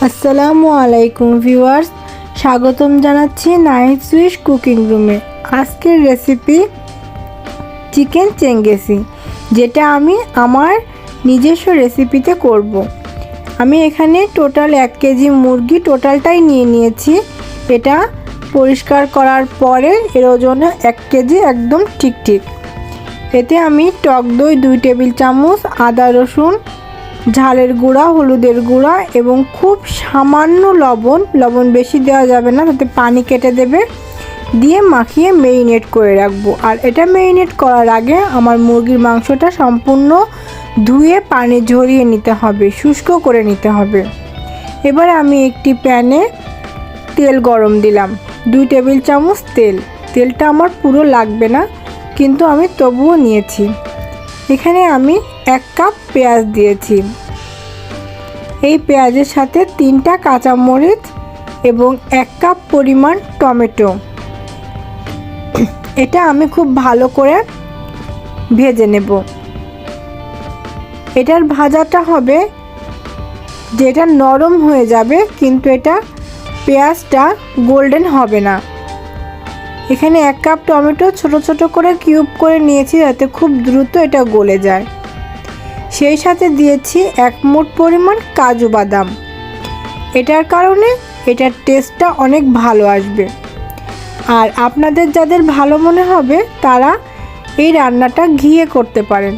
আসসালামু আলাইকুম ভিউয়ার্স, স্বাগতম জানাচ্ছি নাইট সুইস কুকিং রুমে। আজকের রেসিপি চিকেন চেঙ্গেসি, যেটা আমি আমার নিজস্ব রেসিপিতে করব। আমি এখানে টোটাল 1 কেজি মুরগি টোটালটাই নিয়ে নিয়েছি। এটা পরিষ্কার করার পরে এর ওজন 1 কেজি একদম ঠিক। এতে আমি টক দই 2 টেবিল চামচ, আদা রসুন, ঝালের গুঁড়া, হলুদের গুঁড়া এবং খুব সামান্য লবণ বেশি দেওয়া যাবে না, তাতে পানি কেটে দেবে, দিয়ে মাখিয়ে মেরিনেট করে রাখবো। আর এটা মেরিনেট করার আগে আমার মুরগির মাংসটা সম্পূর্ণ ধুয়ে পানি ঝরিয়ে নিতে হবে, শুষ্ক করে নিতে হবে। এবার আমি একটি প্যানে তেল গরম দিলাম, 2 টেবিল চামচ তেলটা আমার পুরো লাগবে না, কিন্তু আমি তবুও নিয়েছি। এখানে আমি 1 কাপ পেঁয়াজ দিয়েছি। এই পেঁয়াজের সাথে 3টা কাঁচামরিচ এবং 1 কাপ পরিমাণ টমেটো, এটা আমি খুব ভালো করে ভেজে নেব। এটার ভাজাটা হবে যেটা নরম হয়ে যাবে, কিন্তু এটা পেঁয়াজটা গোল্ডেন হবে না। এখানে 1 কাপ টমেটো ছোট ছোট করে কিউব করে নিয়েছি, যাতে খুব দ্রুত এটা গলে যায়। সেই সাথে দিয়েছি 1 মুঠ পরিমাণ কাজু বাদাম। এটার কারণে এটার টেস্টটা অনেক ভালো আসবে। আর আপনাদের যাদের ভালো মনে হবে তারা এই রান্নাটা ঘিয়ে করতে পারেন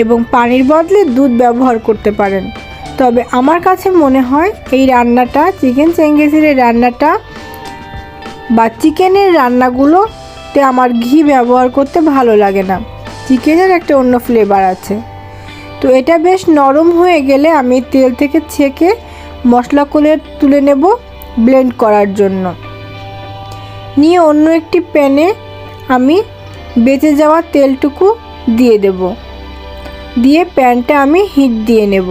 এবং পানির বদলে দুধ ব্যবহার করতে পারেন। তবে আমার কাছে মনে হয় এই রান্নাটা, চিকেন চেঙ্গেজির এই রান্নাটা বা চিকেনের রান্নাগুলোতে আমার ঘি ব্যবহার করতে ভালো লাগে না। চিকেনের একটা অন্য ফ্লেভার আছে। তো এটা বেশ নরম হয়ে গেলে আমি তেল থেকে ছেঁকে মশলা করে তুলে নেব ব্লেন্ড করার জন্য। নিয়ে অন্য একটি প্যানে আমি বেঁচে যাওয়া তেলটুকু দিয়ে দেব, দিয়ে প্যানটা আমি হিট দিয়ে নেব।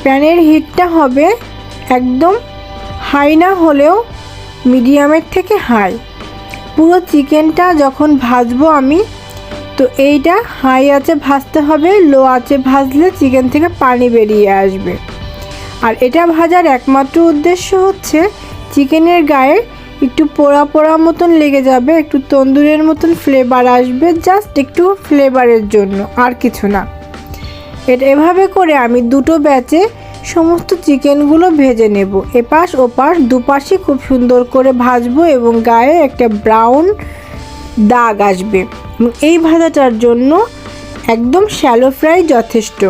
প্যানের হিটটা হবে একদম হাই না হলেও মিডিয়ামের থেকে হাই। পুরো চিকেনটা যখন ভাজবো আমি, তো এইটা হাই আঁচে ভাজতে হবে, লো আঁচে ভাজলে চিকেন থেকে পানি বেরিয়ে আসবে। আর এটা ভাজার একমাত্র উদ্দেশ্য হচ্ছে চিকেনের গায়ে একটু পোড়া পোড়া মতন লেগে যাবে, একটু তন্দুরের মতন ফ্লেভার আসবে, জাস্ট একটু ফ্লেভারের জন্য, আর কিছু না। এটা এভাবে করে আমি দুটো ব্যাচে সমস্ত চিকেনগুলো ভেজে নেব। এপাশ ওপাশ দুপাশই খুব সুন্দর করে ভাজবো এবং গায়ে একটা ব্রাউন দাগ আসবে। এই ভাজাটার জন্য একদম শ্যালো ফ্রাই যথেষ্ট,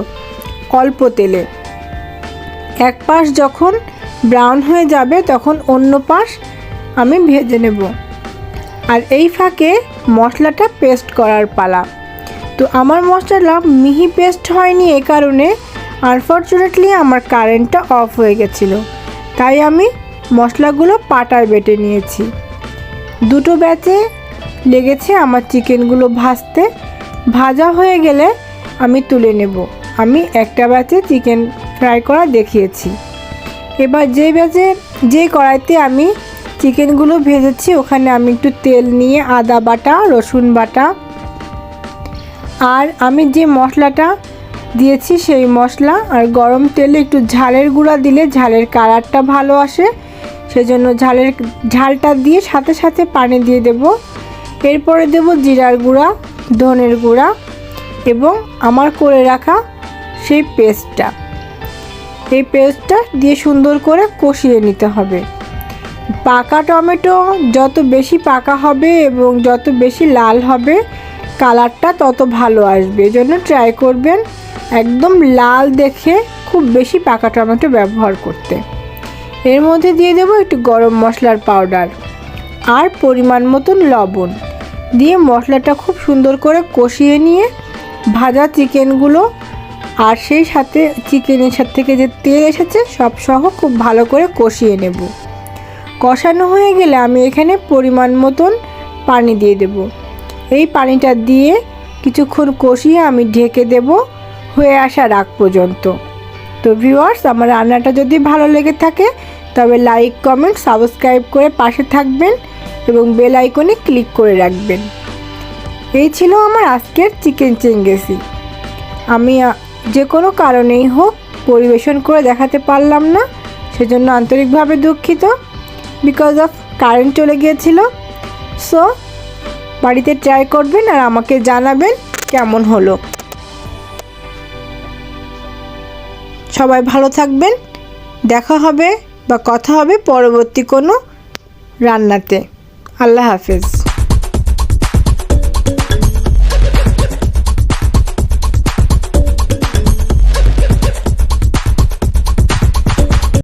অল্প তেলে। এক পাশ যখন ব্রাউন হয়ে যাবে তখন অন্য পাশ আমি ভেজে নেব। আর এই ফাঁকে মশলাটা পেস্ট করার পালা। তো আমার মশলা মিহি পেস্ট হয়নি, এ কারণে আনফর্চুনেটলি আমার কারেন্টটা অফ হয়ে গেছিলো, তাই আমি মশলাগুলো পাটায় বেটে নিয়েছি। দুটো ব্যাচে লেগেছে আমার চিকেনগুলো ভাজতে। ভাজা হয়ে গেলে আমি তুলে নেব। আমি একটা ব্যাচে চিকেন ফ্রাই করা দেখিয়েছি। এবার যে কড়াইতে আমি চিকেনগুলো ভেজেছি ওখানে আমি একটু তেল নিয়ে আদা বাটা, রসুন বাটা, আর আমি যে মশলাটা দিয়েছি সেই মশলা, আর গরম তেলে একটু ঝালের গুঁড়া দিলে ঝালের কালারটা ভালো আসে, সেজন্য ঝালটা দিয়ে সাথে সাথে পানি দিয়ে দেব। এরপরে দেব জিরার গুঁড়া, ধনের গুঁড়া এবং আমার করে রাখা সেই পেস্টটা। এই পেস্টটা দিয়ে সুন্দর করে কষিয়ে নিতে হবে। পাকা টমেটো যত বেশি পাকা হবে এবং যত বেশি লাল হবে কালারটা তত ভালো আসবে, এজন্য ট্রাই করবেন একদম লাল দেখে খুব বেশি পাকা টমেটো ব্যবহার করতে। এর মধ্যে দিয়ে দেব একটু গরম মশলার পাউডার আর পরিমাণ মতন লবণ দিয়ে মশলাটা খুব সুন্দর করে কষিয়ে নিয়ে ভাজা চিকেনগুলো আর সেই সাথে চিকেনের সাথে থেকে যে তেল এসেছে সব সহ খুব ভালো করে কষিয়ে নেব। কষানো হয়ে গেলে আমি এখানে পরিমাণ মতন পানি দিয়ে দেব। এই পানিটা দিয়ে কিছুক্ষণ কষিয়ে আমি ঢেকে দেব হয়ে আসার আগ পর্যন্ত। তো ভিউয়ার্স, আমার রান্নাটা যদি ভালো লেগে থাকে তবে লাইক, কমেন্ট, সাবস্ক্রাইব করে পাশে থাকবেন এবং বেল আইকনে ক্লিক করে রাখবেন। এই ছিল আমার আজকের চিকেন চেঙ্গেজি। আমি যে কোনো কারণেই হোক পরিবেশন করে দেখাতে পারলাম না, সেজন্য আন্তরিকভাবে দুঃখিত। বিকজ অফ কারেন্ট চলে গিয়েছিল। সো বাড়িতে ট্রাই করবেন আর আমাকে জানাবেন কেমন হলো। সবাই ভালো থাকবেন। দেখা হবে বা কথা হবে পরবর্তী কোনো রান্নাতে। আল্লাহ হাফেজ।